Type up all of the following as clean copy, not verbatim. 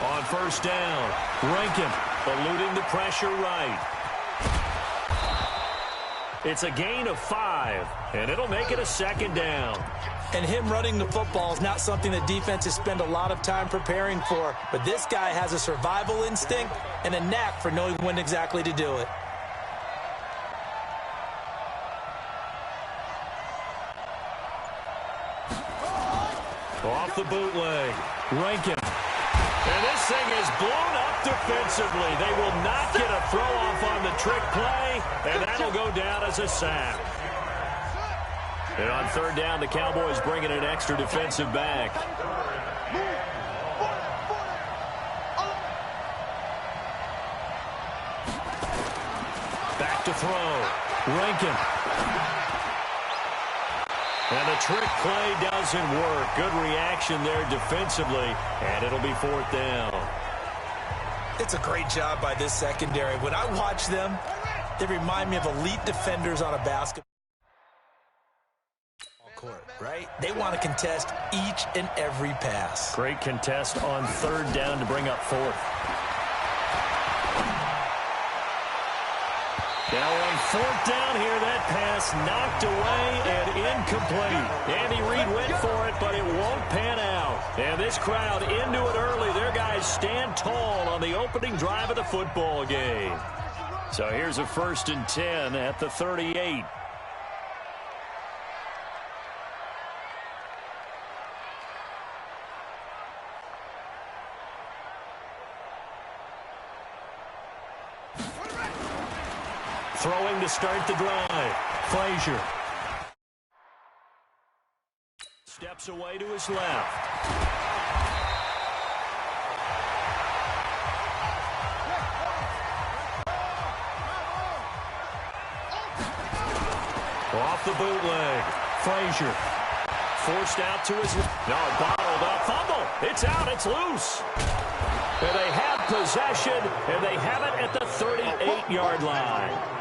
On first down, Rankin eluding the pressure right. It's a gain of 5, and it'll make it a second down. And him running the football is not something that defenses spend a lot of time preparing for. But this guy has a survival instinct and a knack for knowing when exactly to do it. Off the bootleg, Rankin. And this thing is blown up defensively. They will not get a throw-off on the trick play, and that'll go down as a sack. And on third down, the Cowboys bring in an extra defensive back. Back to throw, Rankin. And the trick play doesn't work. Good reaction there defensively, and it'll be fourth down. It's a great job by this secondary. When I watch them, they remind me of elite defenders on a basketball court, right? They want to contest each and every pass. Great contest on third down to bring up fourth. Now on fourth down here, that pass knocked away and incomplete. Andy Reid went for it, but it won't pan out. And this crowd into it early. Their guys stand tall on the opening drive of the football game. So here's a 1st and 10 at the 38. Throwing to start the drive, Frazier. Steps away to his left. Off the bootleg, Frazier. Forced out to his left. No, bottled up. Fumble. It's out. It's loose. And they have possession, and they have it at the 38-yard line.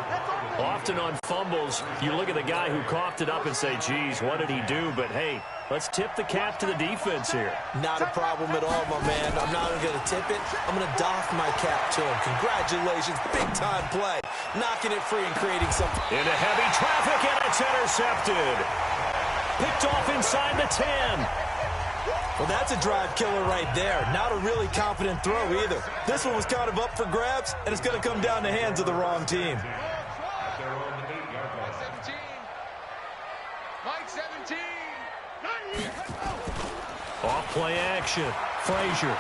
Often on fumbles, you look at the guy who coughed it up and say, geez, what did he do? But, hey, let's tip the cap to the defense here. Not a problem at all, my man. I'm not going to tip it. I'm going to doff my cap to him. Congratulations. Big-time play. Knocking it free and creating something. Into heavy traffic, and it's intercepted. Picked off inside the 10. Well, that's a drive killer right there. Not a really confident throw either. This one was kind of up for grabs, and it's going to come down the hands of the wrong team. Off play action. Frazier.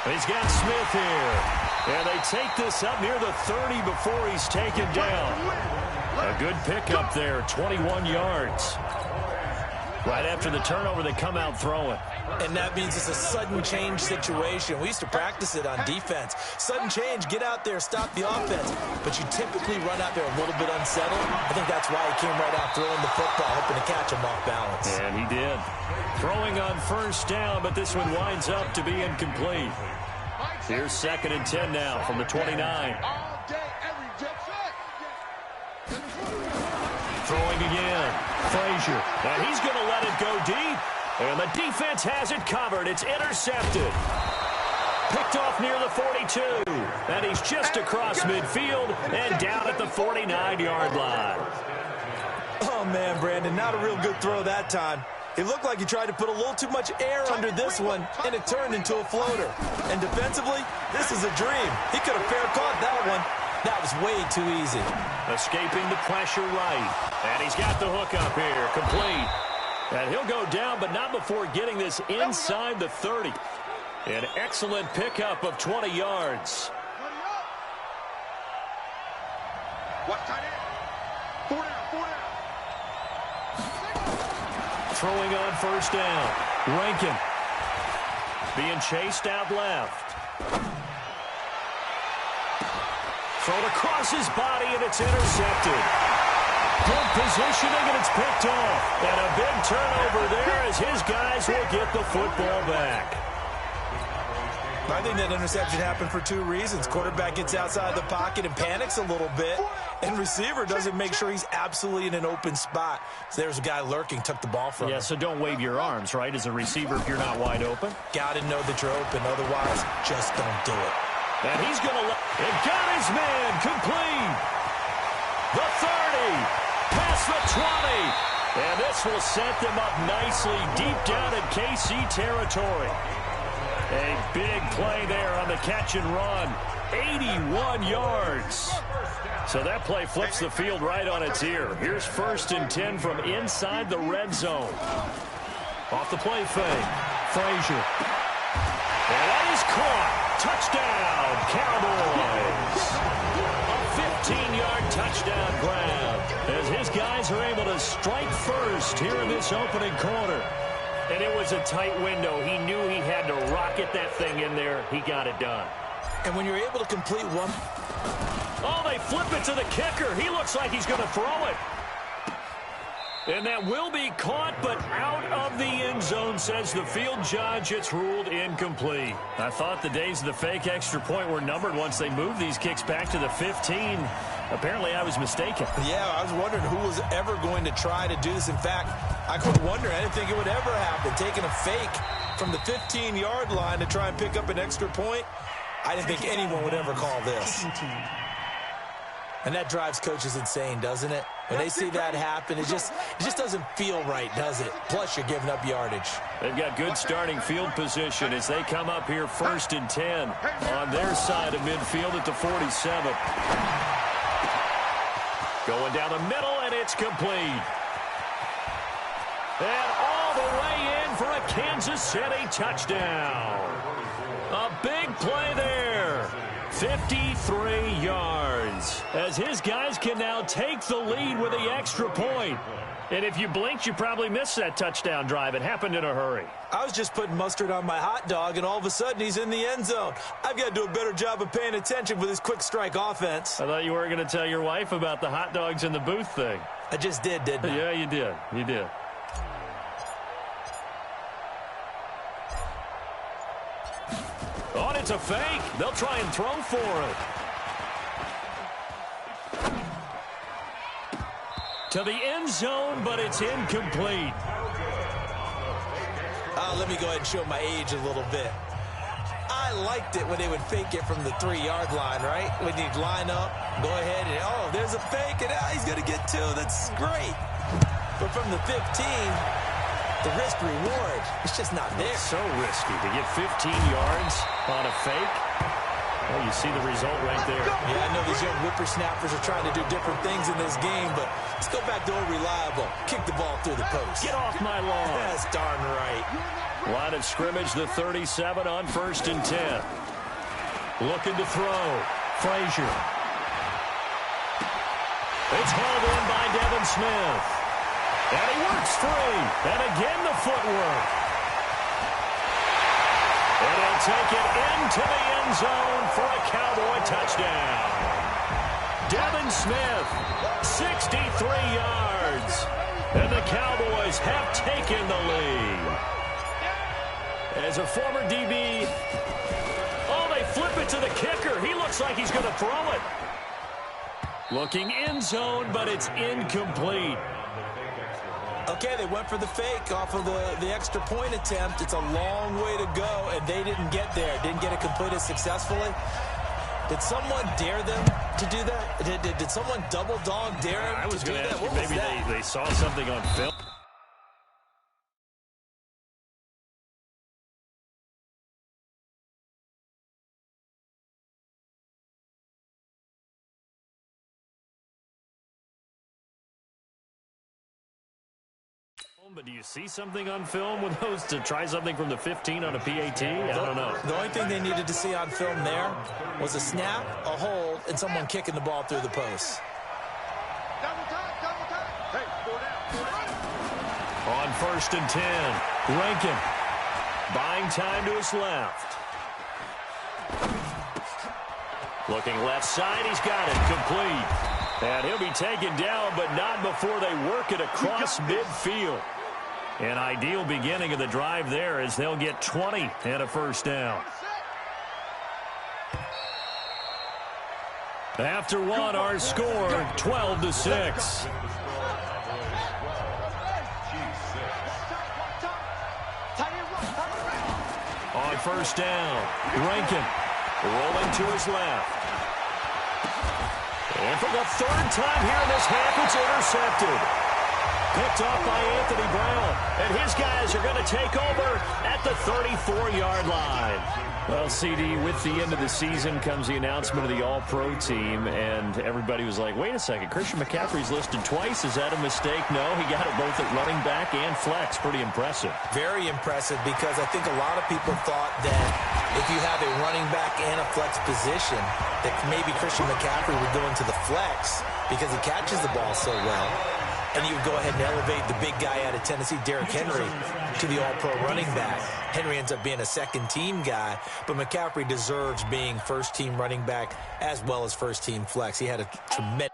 He's got Smith here. And they take this up near the 30 before he's taken down. A good pickup there, 21 yards. Right after the turnover, they come out throwing. And that means it's a sudden change situation. We used to practice it on defense. Sudden change, get out there, stop the offense. But you typically run out there a little bit unsettled. I think that's why he came right out throwing the football, hoping to catch him off balance. And he did. Throwing on first down, but this one winds up to be incomplete. Here's 2nd and 10 now from the 29. Throwing again. Frazier. And he's going to let it go deep. And the defense has it covered. It's intercepted. Picked off near the 42. And he's just across midfield and down at the 49-yard line. Oh, man, Brandon, not a real good throw that time. It looked like he tried to put a little too much air under this one, and it turned into a floater. And defensively, this is a dream. He could have fair caught that one. That was way too easy. Escaping the pressure right. And he's got the hook up here. Complete. And he'll go down, but not before getting this inside the 30. An excellent pickup of 20 yards. Throwing on first down. Rankin. Being chased out left. Thrown across his body, and it's intercepted. Good positioning, and it's picked off. And a big turnover there as his guys will get the football back. I think that interception happened for two reasons. Quarterback gets outside the pocket and panics a little bit, and receiver doesn't make sure he's absolutely in an open spot. So there's a guy lurking, took the ball from him. Yeah, so don't wave your arms, right, as a receiver if you're not wide open. Got to know that you're open. Otherwise, just don't do it. And he's going to let it. Got his man complete. The 30, past the 20. And this will set them up nicely deep down in KC territory. A big play there on the catch and run. 81 yards. So that play flips the field right on its ear. Here's 1st and 10 from inside the red zone. Off the play fake. Frazier. And that is caught. Touchdown, Cowboys. A 15-yard touchdown grab as his guys are able to strike first here in this opening quarter. And it was a tight window. He knew he had to rocket that thing in there. He got it done. And when you're able to complete one... Oh, they flip it to the kicker. He looks like he's going to throw it. And that will be caught, but out of the end zone, says the field judge. It's ruled incomplete. I thought the days of the fake extra point were numbered once they moved these kicks back to the 15. Apparently, I was mistaken. Yeah, I was wondering who was ever going to try to do this. In fact, I could wonder. I didn't think it would ever happen. Taking a fake from the 15-yard line to try and pick up an extra point, I didn't think anyone would ever call this. And that drives coaches insane, doesn't it? When they see that happen, it just doesn't feel right, does it? Plus, you're giving up yardage. They've got good starting field position as they come up here 1st and 10 on their side of midfield at the 47. Going down the middle, and it's complete. And all the way in for a Kansas City touchdown. A big play there. 53 yards as his guys can now take the lead with the extra point. And if you blinked, you probably missed that touchdown drive. It happened in a hurry. I was just putting mustard on my hot dog, and all of a sudden he's in the end zone. I've got to do a better job of paying attention with this quick strike offense. I thought you weren't going to tell your wife about the hot dogs in the booth thing. I just did, didn't I? Yeah, you did. You did. Oh, and it's a fake. They'll try and throw for it. To the end zone, but it's incomplete. Let me go ahead and show my age a little bit. I liked it when they would fake it from the 3-yard line, right? When you'd line up, go ahead, and oh, there's a fake, and he's going to get 2. That's great. But from the 15... the risk-reward, it's just not there. So risky to get 15 yards on a fake. Well, you see the result right there. Yeah, I know these young whippersnappers are trying to do different things in this game, but let's go back to old reliable. Kick the ball through the post. Get off my lawn. That's darn right. Line of scrimmage, the 37 on 1st and 10. Looking to throw. Frazier. It's hauled in by Devin Smith. And he works free. And again, the footwork. And he'll take it into the end zone for a Cowboy touchdown. Devin Smith, 63 yards. And the Cowboys have taken the lead. As a former DB, oh, they flip it to the kicker. He looks like he's going to throw it. Looking end zone, but it's incomplete. Okay, they went for the fake off of the extra point attempt. It's a long way to go, and they didn't get there. Didn't get it completed successfully. Did someone dare them to do that? Did someone double dog dare them I was to do going to that? ask you, maybe they saw something on film. But do you see something on film with those to try something from the 15 on a PAT? I don't know. The only thing they needed to see on film there was a snap, a hold, and someone kicking the ball through the post. On 1st and 10, Rankin buying time to his left. Looking left side, he's got it complete. And he'll be taken down, but not before they work it across midfield. An ideal beginning of the drive there as they'll get 20 and a first down. After one, our score, 12-6. On first down, Rankin rolling to his left. And for the third time here in this half, it's intercepted. Picked off by Anthony Brown. And his guys are going to take over at the 34-yard line. Well, CD, with the end of the season comes the announcement of the All-Pro team, and everybody was like, wait a second, Christian McCaffrey's listed twice. Is that a mistake? No, he got it both at running back and flex. Pretty impressive. Very impressive, because I think a lot of people thought that if you have a running back and a flex position, that maybe Christian McCaffrey would go into the flex because he catches the ball so well. And you would go ahead and elevate the big guy out of Tennessee, Derrick Henry, to the All-Pro running back. Henry ends up being a second-team guy, but McCaffrey deserves being first-team running back as well as first-team flex. He had a tremendous...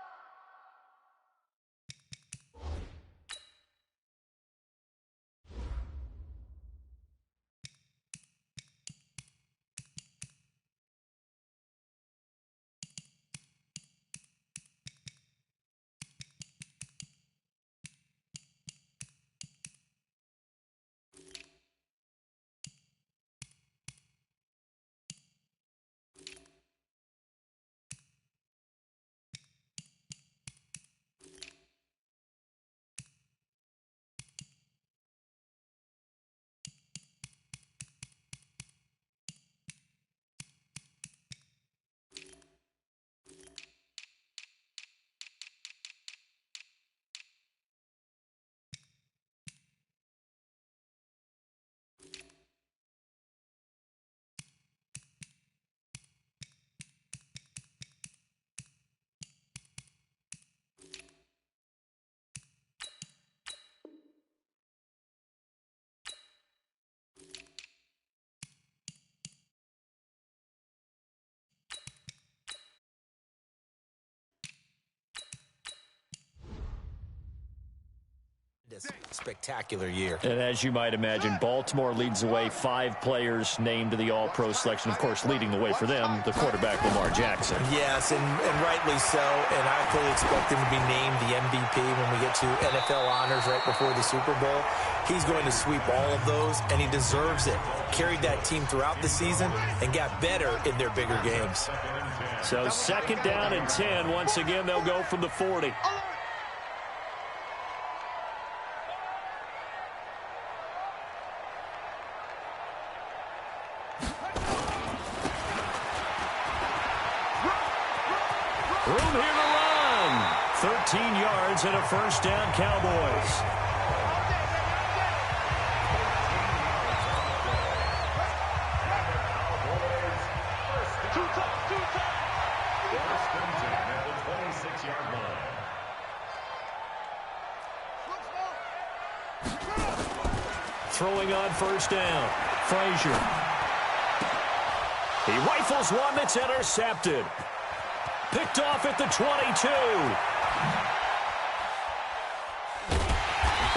spectacular year. And as you might imagine, Baltimore leads the way. 5 players named to the All-Pro selection. Of course, leading the way for them, the quarterback, Lamar Jackson. Yes, and rightly so. And I fully expect him to be named the MVP when we get to NFL honors right before the Super Bowl. He's going to sweep all of those, and he deserves it. Carried that team throughout the season and got better in their bigger games. So 2nd down and 10. Once again, they'll go from the 40. Room here to run. 13 yards and a first down, Cowboys. Throwing on first down, Frazier. He rifles one that's intercepted. Picked off at the 22.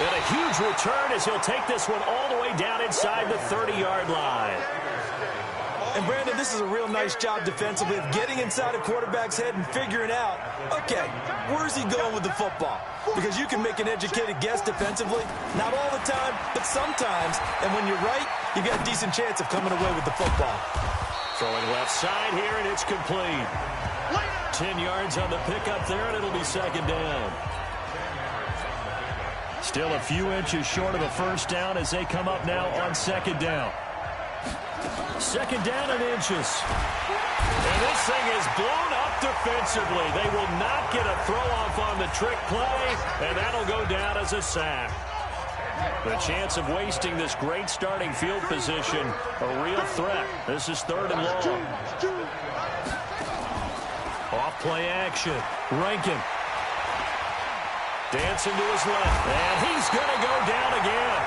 And a huge return as he'll take this one all the way down inside the 30-yard line. And, Brandon, this is a real nice job defensively of getting inside a quarterback's head and figuring out, okay, where's he going with the football? Because you can make an educated guess defensively, not all the time, but sometimes. And when you're right, you got a decent chance of coming away with the football. Throwing left side here, and it's complete. 10 yards on the pickup there, and it'll be 2nd down. Still a few inches short of a first down as they come up now on 2nd down. 2nd down and inches. And this thing is blown up defensively. They will not get a throw-off on the trick play, and that'll go down as a sack. The chance of wasting this great starting field position, a real threat. This is 3rd and long. Off play action. Rankin. Dancing to his left. And he's going to go down again.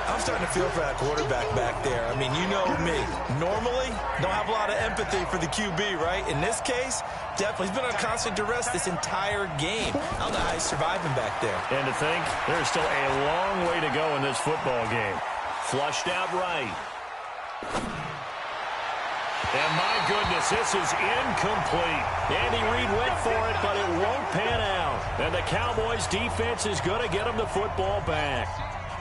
I'm starting to feel for that quarterback back there. I mean, you know me. Normally, don't have a lot of empathy for the QB, right? In this case, definitely. He's been on constant duress this entire game. I don't know how he's surviving back there. And to think, there's still a long way to go in this football game. Flushed out right. And my goodness, this is incomplete. Andy Reid went for it, but it won't pan out. And the Cowboys defense is going to get them the football back.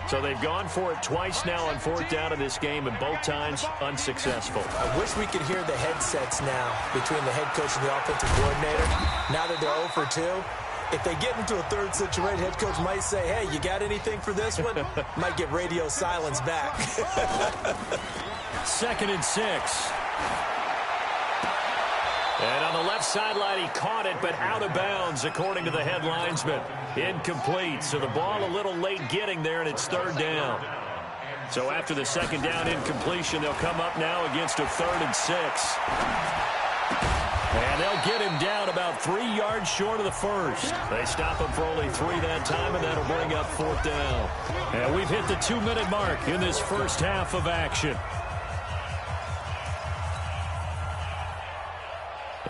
So they've gone for it twice now on fourth down in this game, and both times unsuccessful. I wish we could hear the headsets now between the head coach and the offensive coordinator. Now that they're 0 for 2, if they get into a third situation, head coach might say, hey, you got anything for this one? Might get radio silence back. 2nd and 6. And on the left sideline, he caught it, but out of bounds, according to the head linesman. Incomplete, so the ball a little late getting there, and it's 3rd down. So after the 2nd down incompletion, they'll come up now against a 3rd and 6. And they'll get him down about 3 yards short of the first. They stop him for only 3 that time, and that'll bring up 4th down. And we've hit the 2-minute mark in this first half of action.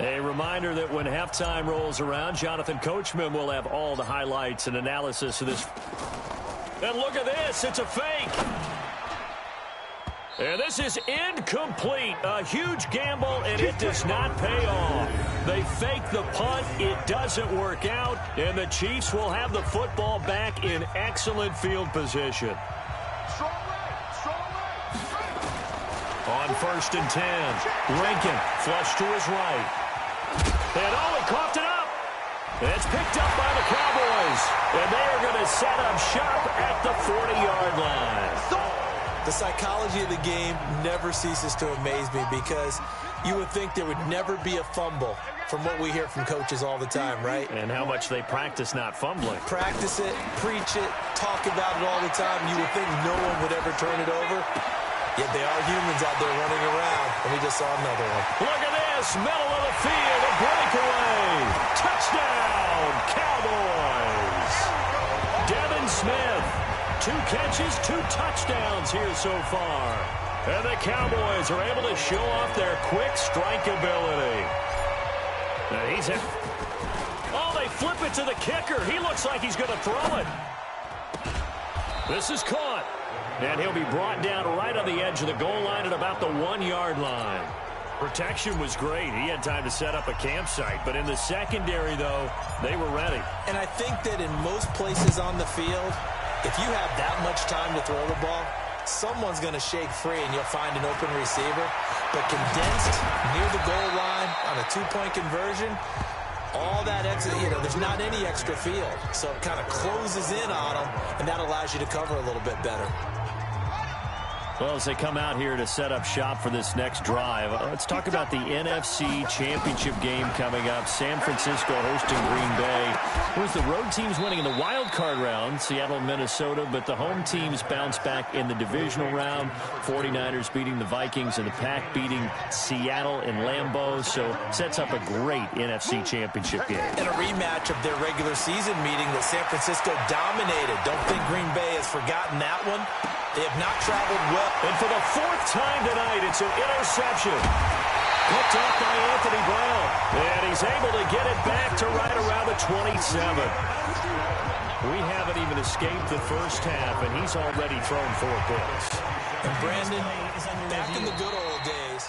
A reminder that when halftime rolls around, Jonathan Coachman will have all the highlights and analysis of this. And look at this. It's a fake. And this is incomplete. A huge gamble, and it does not pay off. They fake the punt. It doesn't work out, and the Chiefs will have the football back in excellent field position. On 1st and 10, Rankin flush to his right. And he coughed it up. And it's picked up by the Cowboys. And they are going to set up shop at the 40-yard line. The psychology of the game never ceases to amaze me because you would think there would never be a fumble from what we hear from coaches all the time, right? And how much they practice not fumbling. Practice it, preach it, talk about it all the time. You would think no one would ever turn it over. Yet they are humans out there running around. And we just saw another one. Look at this. Middle of the field. A breakaway. Touchdown, Cowboys. Devin Smith. 2 catches, 2 touchdowns here so far. And the Cowboys are able to show off their quick strike ability. Oh, they flip it to the kicker. He looks like he's going to throw it. This is caught. And he'll be brought down right on the edge of the goal line at about the 1-yard line. Protection was great. He had time to set up a campsite. But in the secondary, though, they were ready. And I think that in most places on the field, if you have that much time to throw the ball, someone's going to shake free and you'll find an open receiver. But condensed near the goal line on a 2-point conversion, all that extra, there's not any extra field. So it kind of closes in on them, and that allows you to cover a little bit better. Well, as they come out here to set up shop for this next drive, let's talk about the NFC Championship game coming up. San Francisco hosting Green Bay. It was the road teams winning in the wild card round, Seattle and Minnesota, but the home teams bounced back in the divisional round. 49ers beating the Vikings and the Pack beating Seattle in Lambeau. So sets up a great NFC Championship game. And a rematch of their regular season meeting that San Francisco dominated. Don't think Green Bay has forgotten that one. They have not traveled well. And for the 4th time tonight, it's an interception. Picked up by Anthony Brown. And he's able to get it back to right around the 27. We haven't even escaped the first half, and he's already thrown 4 picks. And Brandon, back in the good old days.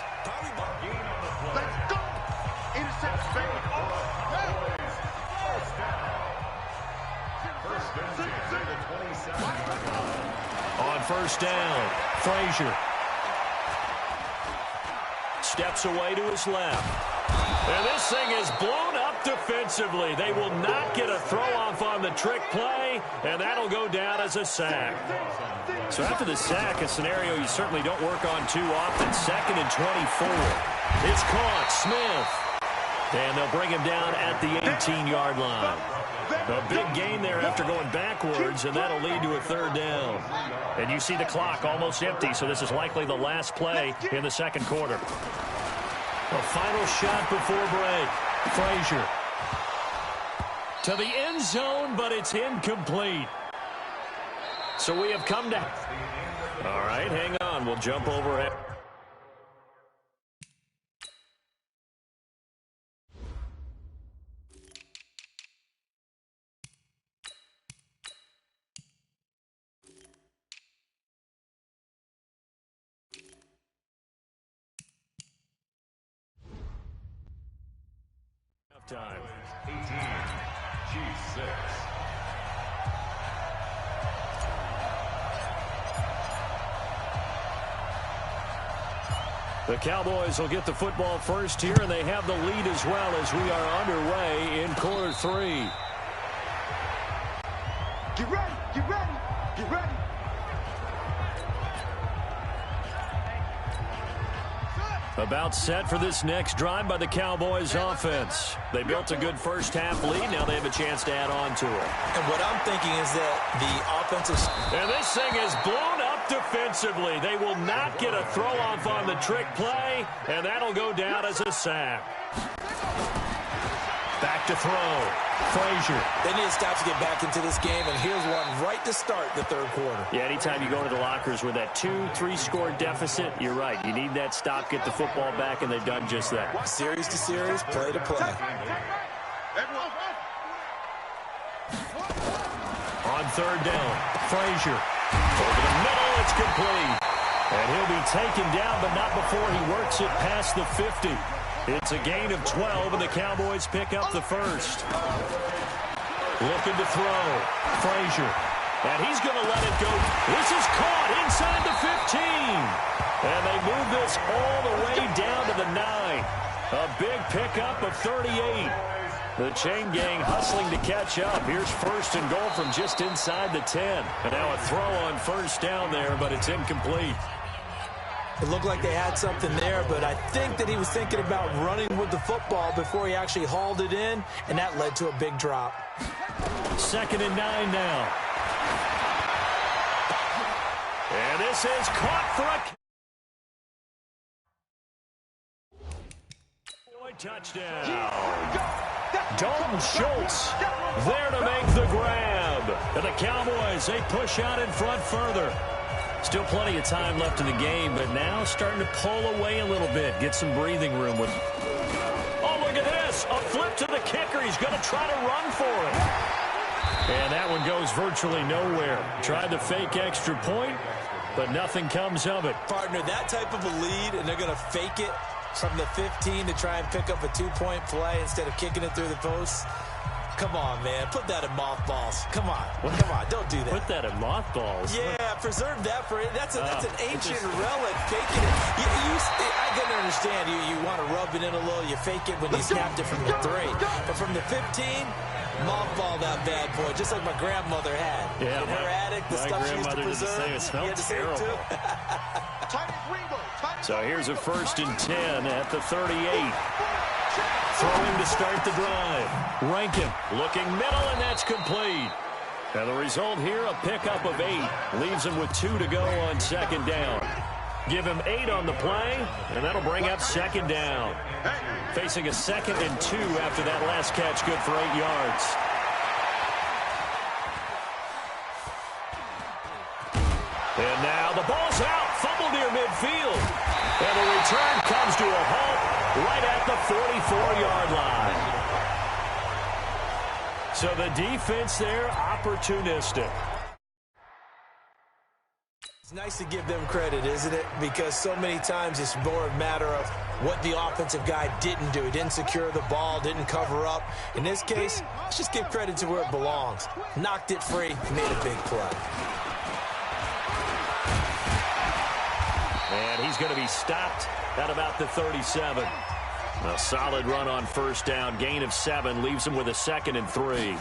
Let's go! Intercept fake. On 1st down, Frazier steps away to his left. And this thing is blown up defensively. They will not get a throw-off on the trick play, and that'll go down as a sack. So after the sack, a scenario you certainly don't work on too often. 2nd and 24. It's caught. Smith. And they'll bring him down at the 18-yard line. A big gain there after going backwards, and that'll lead to a 3rd down. And you see the clock almost empty, so this is likely the last play in the 2nd quarter. A final shot before break. Frazier to the end zone, but it's incomplete. So we have come to... All right, hang on. We'll jump over... Time. 18, G6. The Cowboys will get the football first here, and they have the lead as well as we are underway in quarter 3. Get ready, get ready, get ready. About set for this next drive by the Cowboys offense. They built a good first half lead. Now they have a chance to add on to it. And what I'm thinking is that the offensive... And this thing is blown up defensively. They will not get a throw-off on the trick play, and that'll go down as a sack. Back to throw. Frazier. They need to stop to get back into this game, and here's one right to start the third quarter. Yeah, anytime you go to the lockers with that 2-3 score deficit, you're right. You need that stop, get the football back, and they've done just that. Series to series, play to play. On third down, Frazier. Over the middle, it's complete. And he'll be taken down, but not before he works it past the 50. It's a gain of 12, and the Cowboys pick up the first. Looking to throw. Frazier. And he's going to let it go. This is caught inside the 15. And they move this all the way down to the 9. A big pickup of 38. The chain gang hustling to catch up. Here's first and goal from just inside the 10. And now a throw on first down there, but it's incomplete. It looked like they had something there, but I think that he was thinking about running with the football before he actually hauled it in, and that led to a big drop. 2nd and 9 now. And this is caught for a touchdown. Dalton Schultz there to make the grab. And the Cowboys, they push out in front further. Still plenty of time left in the game, but now starting to pull away a little bit. Get some breathing room with... Oh, look at this. A flip to the kicker. He's going to try to run for it. And that one goes virtually nowhere. Tried the fake extra point, but nothing comes of it. Partner, that type of a lead, and they're going to fake it from the 15 to try and pick up a 2-point play instead of kicking it through the post. Come on, man. Put that in mothballs. Come on. Come on. Don't do that. Put that in mothballs? Yeah, preserve that for it. That's an ancient relic. Faking it. I can understand. You want to rub it in a little. You fake it when you snapped it from the 3. But from the 15, mothball that bad boy, just like my grandmother had. Yeah, in her attic, the stuff she used to preserve. It smelled terrible. So here's a 1st and 10 at the 38. Throwing to start the drive. Rankin looking middle, and that's complete. And the result here, a pickup of 8. Leaves him with 2 to go on 2nd down. Give him 8 on the play, and that'll bring up 2nd down. Facing a 2nd and 2 after that last catch, good for 8 yards. And now the ball's out. Fumble near midfield. And the return comes to a halt right at the 44-yard line. So the defense there, opportunistic. It's nice to give them credit, isn't it? Because so many times it's more a matter of what the offensive guy didn't do. He didn't secure the ball, didn't cover up. In this case, let's just give credit to where it belongs. Knocked it free, made a big play. And he's going to be stopped at about the 37. A solid run on first down. Gain of 7 leaves him with a 2nd and 3.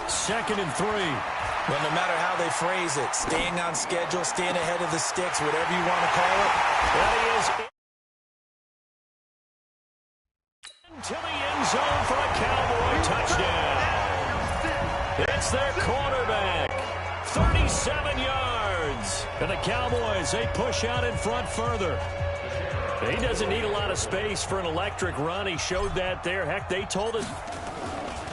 2nd and 3. Well, no matter how they phrase it, staying on schedule, staying ahead of the sticks, whatever you want to call it. That he is into the end zone for a Cowboy touchdown. It's their quarterback. 37 yards. And the Cowboys, they push out in front further. He doesn't need a lot of space for an electric run. He showed that there. Heck, they told us.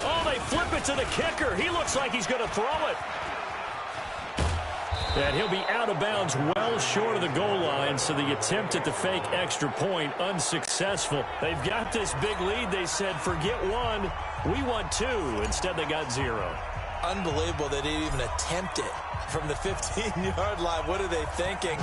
Oh, they flip it to the kicker. He looks like he's going to throw it. And he'll be out of bounds well short of the goal line, so the attempt at the fake extra point unsuccessful. They've got this big lead. They said, forget 1, we want 2. Instead, they got 0. Unbelievable they didn't even attempt it from the 15-yard line. What are they thinking?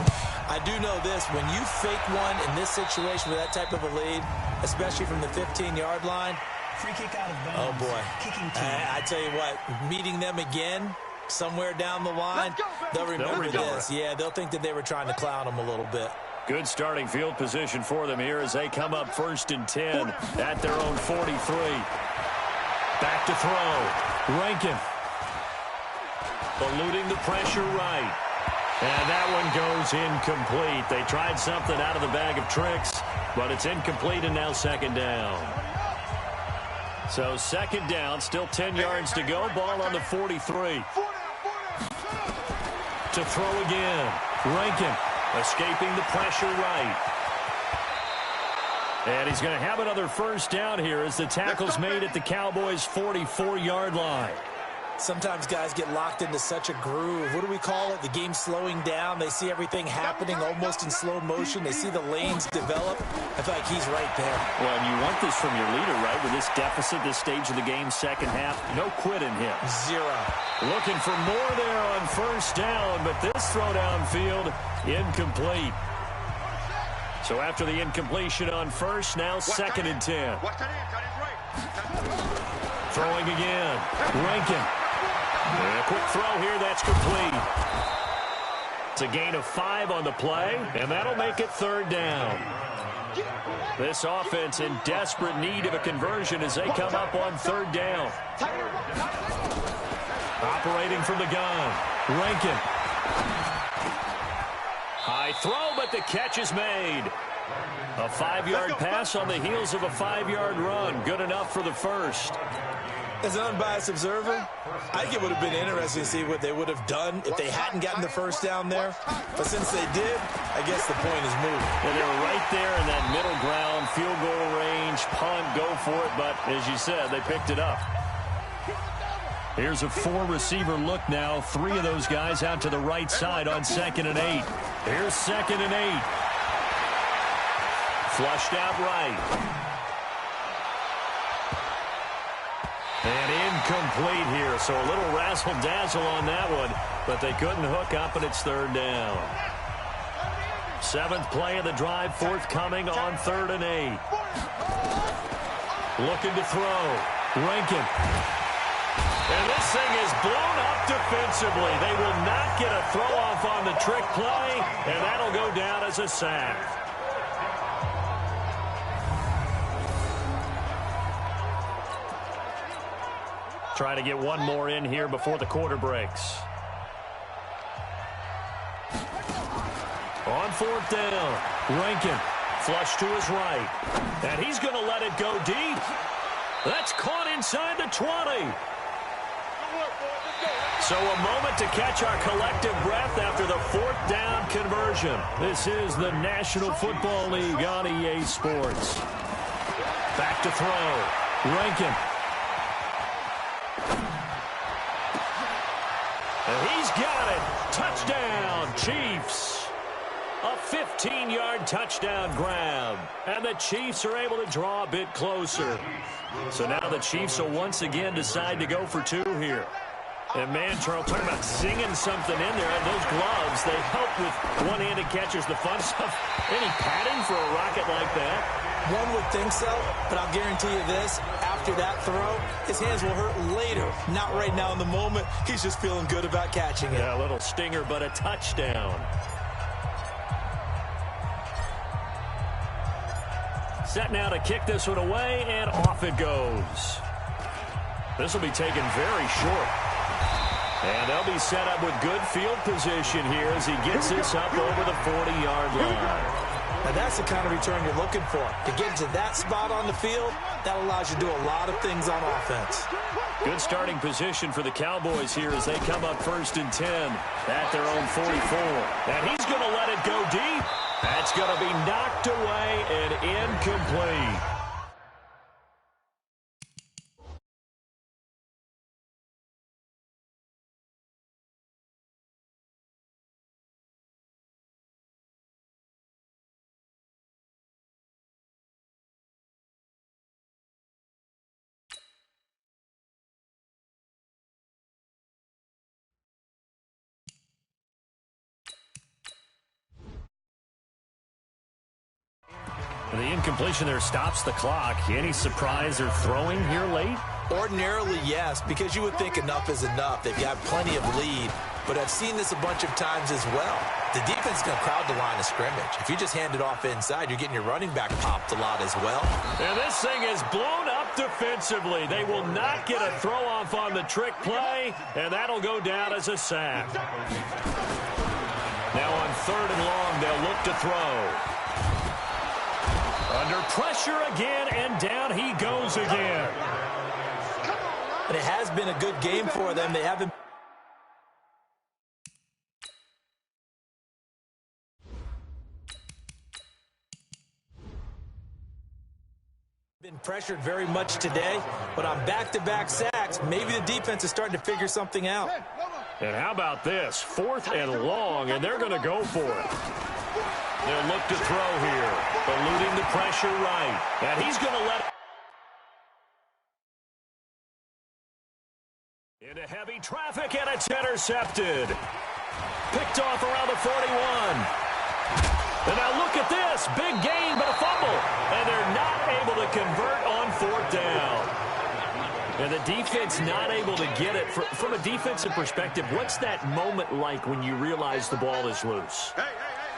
I do know this. When you fake one in this situation with that type of a lead, especially from the 15-yard line, Free kick out of bounds. Oh, boy. Kicking team. I tell you what, meeting them again somewhere down the line, they'll remember this. Yeah, they'll think that they were trying to clown them a little bit. Good starting field position for them here as they come up 1st and 10 at their own 43. Back to throw. Rankin. Eluding the pressure right. And that one goes incomplete. They tried something out of the bag of tricks, but it's incomplete and now 2nd down. So 2nd down, still 10 yards to go. Ball on the 43. To throw again. Rankin escaping the pressure right. And he's going to have another 1st down here as the tackle's made at the Cowboys' 44-yard line. Sometimes guys get locked into such a groove. What do we call it? The game slowing down. They see everything happening almost in slow motion. They see the lanes develop. I feel like he's right there. Well, and you want this from your leader, right? With this deficit, this stage of the game, 2nd half, no quit in him. 0. Looking for more there on 1st down, but this throw downfield, incomplete. So after the incompletion on 1st, now 2nd and 10. Throwing again. Rankin. And a quick throw here, that's complete. It's a gain of 5 on the play, and that'll make it 3rd down. This offense in desperate need of a conversion as they come up on 3rd down. Operating from the gun. Rankin. High throw, but the catch is made. A 5-yard pass on the heels of a 5-yard run. Good enough for the 1st. As an unbiased observer, I think it would have been interesting to see what they would have done if they hadn't gotten the 1st down there. But since they did, I guess the point is moved. Yeah, they were right there in that middle ground, field goal range, punt, go for it. But as you said, they picked it up. Here's a 4-receiver look now. 3 of those guys out to the right side on 2nd and 8. Here's 2nd and 8. Flushed out right. And incomplete here, so a little razzle-dazzle on that one, but they couldn't hook up, and it's 3rd down. 7th play of the drive, forthcoming on 3rd and 8. Looking to throw. Rankin. And this thing is blown up defensively. They will not get a throw-off on the trick play, and that'll go down as a sack. Try to get one more in here before the quarter breaks. On 4th down, Rankin flush to his right. And he's going to let it go deep. That's caught inside the 20. So a moment to catch our collective breath after the 4th down conversion. This is the National Football League on EA Sports. Back to throw. Rankin. And he's got it. Touchdown, Chiefs. A 15-yard touchdown grab. And the Chiefs are able to draw a bit closer. So now the Chiefs will once again decide to go for 2 here. And man, Charles, talking about singing something in there. And those gloves, they help with one-handed catches, the fun stuff. Any padding for a rocket like that? One would think so, but I'll guarantee you this. After that throw, his hands will hurt later. Not right now in the moment. He's just feeling good about catching it. Yeah, a little stinger, but a touchdown. Set now to kick this one away, and off it goes. This will be taken very short. And they'll be set up with good field position here as he gets this up over the 40-yard line. Now that's the kind of return you're looking for. To get to that spot on the field, that allows you to do a lot of things on offense. Good starting position for the Cowboys here as they come up 1st and 10 at their own 44. And he's going to let it go deep. That's going to be knocked away and incomplete. The incompletion there stops the clock. Any surprise or throwing here late? Ordinarily, yes, because you would think enough is enough. They've got plenty of lead, but I've seen this a bunch of times as well. The defense is going to crowd the line of scrimmage. If you just hand it off inside, you're getting your running back popped a lot as well. And this thing is blown up defensively. They will not get a throw-off on the trick play, and that'll go down as a sack. Now on 3rd and long, they'll look to throw. Under pressure again, and down he goes again. And it has been a good game for them. They haven't been pressured very much today, but on back-to-back sacks, maybe the defense is starting to figure something out. And how about this? 4th and long, and they're going to go for it. They'll look to throw here, eluding the pressure right. And he's going to let it into heavy traffic, and it's intercepted. Picked off around the 41. And now look at this. Big gain, but a fumble. And they're not able to convert on 4th down. And the defense not able to get it. From a defensive perspective, what's that moment like when you realize the ball is loose?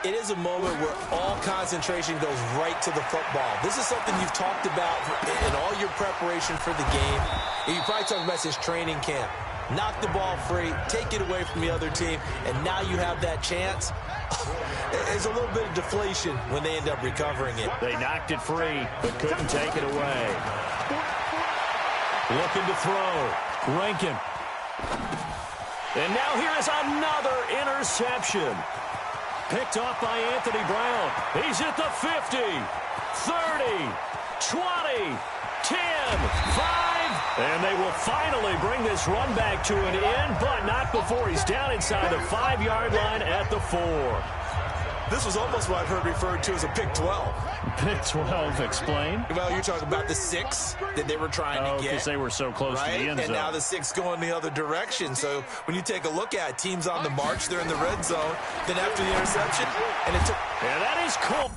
It is a moment where all concentration goes right to the football. This is something you've talked about in all your preparation for the game. And you probably talked about this training camp. Knock the ball free, take it away from the other team, and now you have that chance. There's a little bit of deflation when they end up recovering it. They knocked it free, but couldn't take it away. Looking to throw. Rankin. And now here is another interception. Picked off by Anthony Brown. He's at the 50, 30, 20, 10, 5. And they will finally bring this run back to an end, but not before he's down inside the 5-yard line at the 4. This was almost what I've heard referred to as a pick 12. Pick 12, explain. Well, you're talking about the 6 that they were trying to get. Because they were so close to the end zone. And now the 6 going the other direction. So when you take a look at teams on the march, they're in the red zone. Then after the interception, and it took... Yeah, that is cool.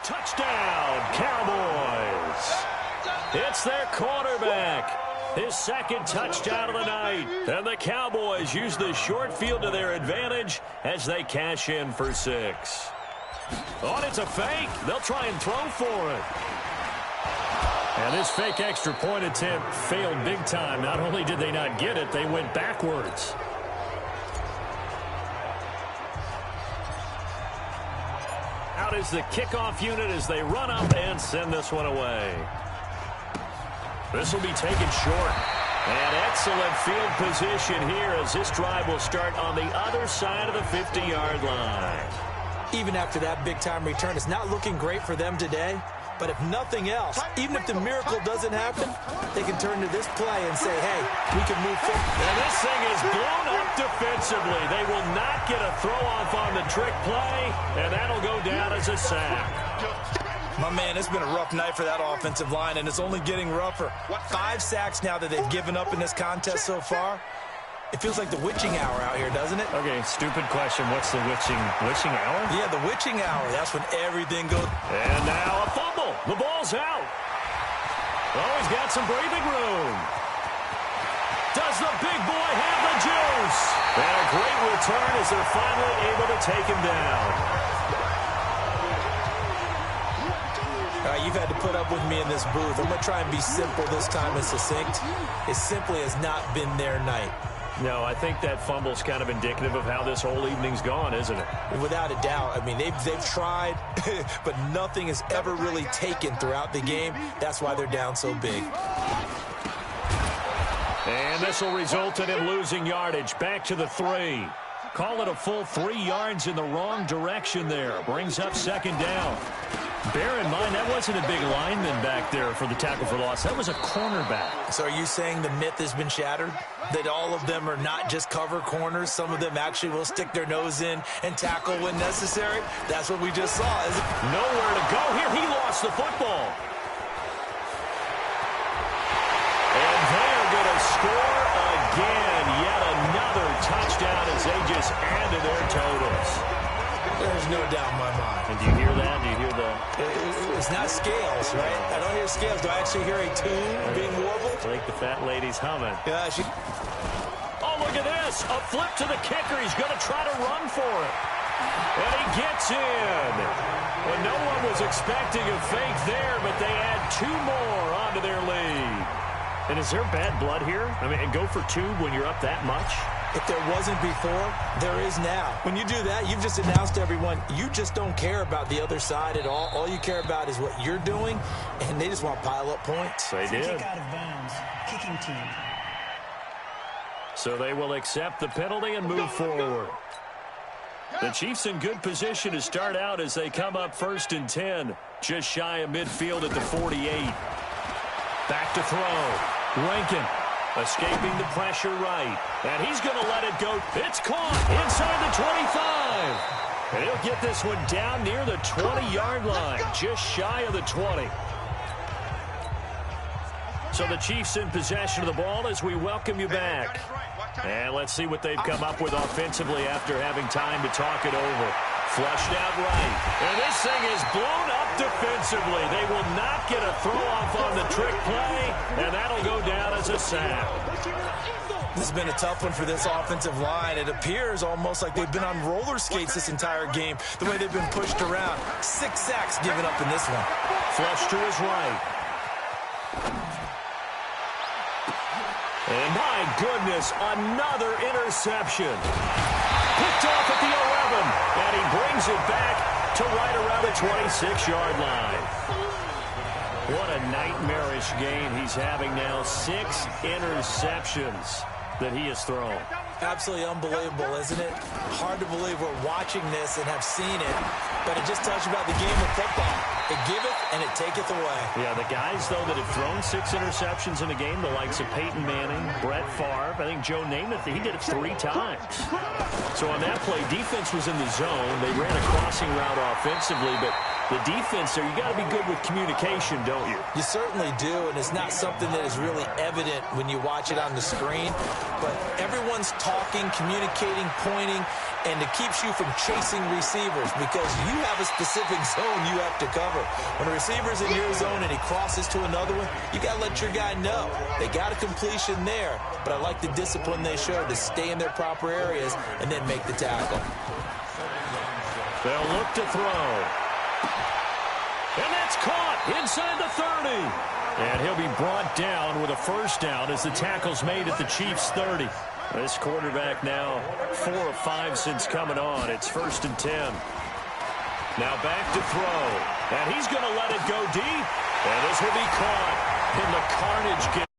Touchdown, Cowboys. It's their quarterback. His second touchdown of the night. And the Cowboys use the short field to their advantage as they cash in for 6. Oh, it's a fake. They'll try and throw for it. And this fake extra point attempt failed big time. Not only did they not get it, they went backwards. Out is the kickoff unit as they run up and send this one away. This will be taken short. And excellent field position here as this drive will start on the other side of the 50-yard line. Even after that big-time return, it's not looking great for them today, But if nothing else, even if the miracle doesn't happen, they can turn to this play and say, hey, we can move forward. And this thing is blown up defensively. They will not get a throw-off on the trick play, and that'll go down as a sack. My man, it's been a rough night for that offensive line, and it's only getting rougher. 5 sacks now that they've given up in this contest so far. It feels like the witching hour out here, doesn't it? Okay, stupid question. What's the witching hour? Yeah, the witching hour. That's when everything goes. And now a fumble. The ball's out. Oh, he's got some breathing room. Does the big boy have the juice? And a great return as they're finally able to take him down. All right, you've had to put up with me in this booth. I'm going to try and be simple this time and succinct. It simply has not been their night. No, I think that fumble's kind of indicative of how this whole evening's gone, isn't it? Without a doubt. I mean, they've tried, but nothing has ever really taken throughout the game. That's why they're down so big. And this will result in him losing yardage. Back to the 3. Call it a full 3 yards in the wrong direction there. Brings up second down. Bear in mind, that wasn't a big lineman back there for the tackle for loss. That was a cornerback. So are you saying the myth has been shattered? That all of them are not just cover corners? Some of them actually will stick their nose in and tackle when necessary? That's what we just saw. Nowhere to go here. He lost the football. And they're going to score again. Yet another touchdown as they just added their totals. There's no doubt in my mind. And do you hear that? Do you hear the... It's not scales, right? I don't hear scales. Do I actually hear a tune being warbled? I think the fat lady's humming. Yeah, Oh, look at this. A flip to the kicker. He's going to try to run for it. And he gets in. Well, no one was expecting a fake there, but they add 2 more onto their lead. And is there bad blood here? I mean, go for 2 when you're up that much? If there wasn't before, there is now. When you do that, you've just announced to everyone, you just don't care about the other side at all. All you care about is what you're doing, and they just want to pile up points. They did. Kick out of bounds. Kicking team. So they will accept the penalty and move forward. The Chiefs in good position to start out as they come up 1st and 10. Just shy of midfield at the 48. Back to throw. Rankin. Escaping the pressure right. And he's going to let it go. It's caught inside the 25. And he'll get this one down near the 20-yard line. Just shy of the 20. So the Chiefs in possession of the ball as we welcome you back. And let's see what they've come up with offensively after having time to talk it over. Flushed out right. And this thing is blown up defensively. They will not get a throw-off on the trick play, and that'll go down as a sack. This has been a tough one for this offensive line. It appears almost like they've been on roller skates this entire game, the way they've been pushed around. 6 sacks given up in this one. Flush to his right. And my goodness, another interception. Picked off at the 11, and he brings it back to right around the 26-yard line. What a nightmarish game he's having now. 6 interceptions that he has thrown. Absolutely unbelievable, isn't it? Hard to believe we're watching this and have seen it, but it just tells you about the game of football. It giveth and it taketh away. Yeah, the guys, though, that have thrown 6 interceptions in a game, the likes of Peyton Manning, Brett Favre, I think Joe Namath, he did it 3 times. So on that play, defense was in the zone. They ran a crossing route offensively, but the defense there, you got to be good with communication, don't you? You certainly do, and it's not something that is really evident when you watch it on the screen, but everyone's talking, communicating, pointing, and it keeps you from chasing receivers because you have a specific zone you have to cover. When a receiver's in your zone and he crosses to another one, you got to let your guy know. They got a completion there, but I like the discipline they showed to stay in their proper areas and then make the tackle. They'll look to throw. And that's caught inside the 30. And he'll be brought down with a first down as the tackle's made at the Chiefs' 30. This quarterback now 4 of 5 since coming on. It's 1st and 10. Now back to throw. And he's going to let it go deep. And this will be caught in the carnage game.